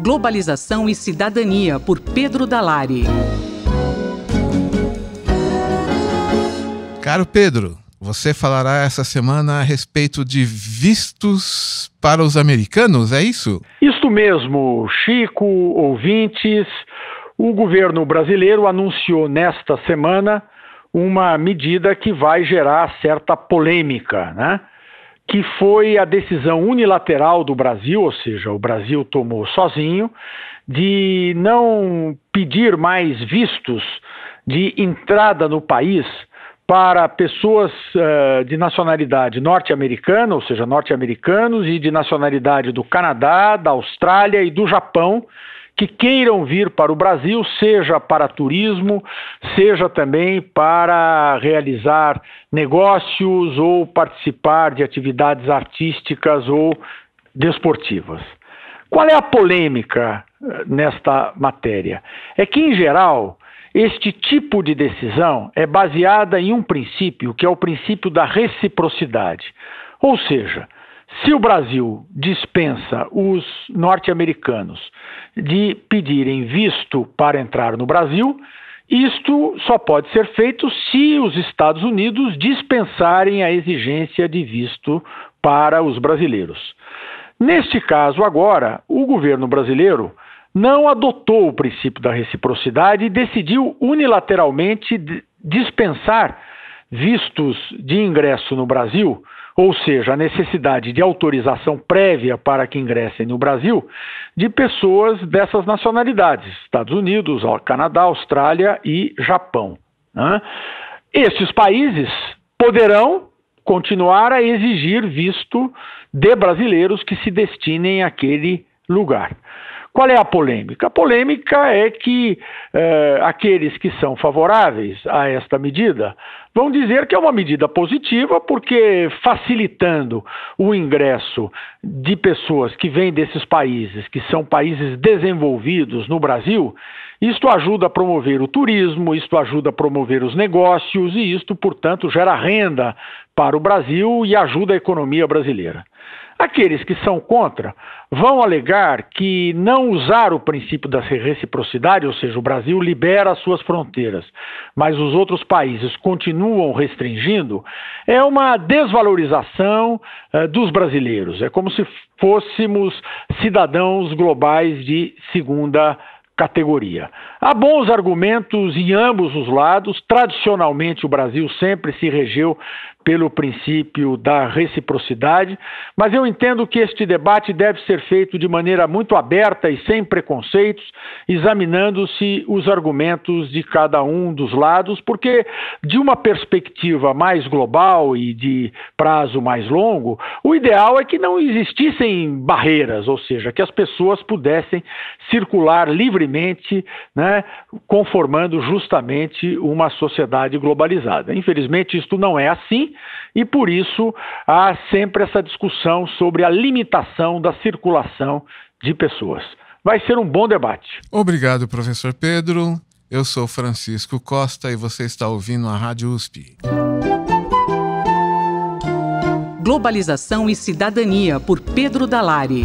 Globalização e Cidadania, por Pedro Dalari. Caro Pedro, você falará essa semana a respeito de vistos para os americanos, é isso? Isso mesmo, Chico, ouvintes. O governo brasileiro anunciou nesta semana uma medida que vai gerar certa polêmica, né? Que foi a decisão unilateral do Brasil, ou seja, o Brasil tomou sozinho, de não pedir mais vistos de entrada no país para pessoas de nacionalidade norte-americana, ou seja, norte-americanos e de nacionalidade do Canadá, da Austrália e do Japão, que queiram vir para o Brasil, seja para turismo, seja também para realizar negócios ou participar de atividades artísticas ou desportivas. Qual é a polêmica nesta matéria? É que, em geral, este tipo de decisão é baseada em um princípio, que é o princípio da reciprocidade. Ou seja, se o Brasil dispensa os norte-americanos de pedirem visto para entrar no Brasil, isto só pode ser feito se os Estados Unidos dispensarem a exigência de visto para os brasileiros. Neste caso agora, o governo brasileiro não adotou o princípio da reciprocidade e decidiu unilateralmente dispensar vistos de ingresso no Brasil, ou seja, a necessidade de autorização prévia para que ingressem no Brasil, de pessoas dessas nacionalidades, Estados Unidos, Canadá, Austrália e Japão, né? Estes países poderão continuar a exigir visto de brasileiros que se destinem àquele lugar. Qual é a polêmica? A polêmica é que aqueles que são favoráveis a esta medida vão dizer que é uma medida positiva, porque facilitando o ingresso de pessoas que vêm desses países, que são países desenvolvidos no Brasil, isto ajuda a promover o turismo, isto ajuda a promover os negócios e isto, portanto, gera renda para o Brasil e ajuda a economia brasileira. Aqueles que são contra vão alegar que não usar o princípio da reciprocidade, ou seja, o Brasil libera as suas fronteiras, mas os outros países continuam restringindo, é uma desvalorização dos brasileiros. É como se fôssemos cidadãos globais de segunda categoria. Há bons argumentos em ambos os lados. Tradicionalmente, o Brasil sempre se regeu pelo princípio da reciprocidade, mas eu entendo que este debate deve ser feito de maneira muito aberta e sem preconceitos, examinando-se os argumentos de cada um dos lados, porque de uma perspectiva mais global e de prazo mais longo, o ideal é que não existissem barreiras, ou seja, que as pessoas pudessem circular livremente, né, conformando justamente uma sociedade globalizada. Infelizmente, isto não é assim, e por isso há sempre essa discussão sobre a limitação da circulação de pessoas. Vai ser um bom debate. Obrigado, professor Pedro. Eu sou Francisco Costa e você está ouvindo a Rádio USP. Globalização e Cidadania, por Pedro Dalari.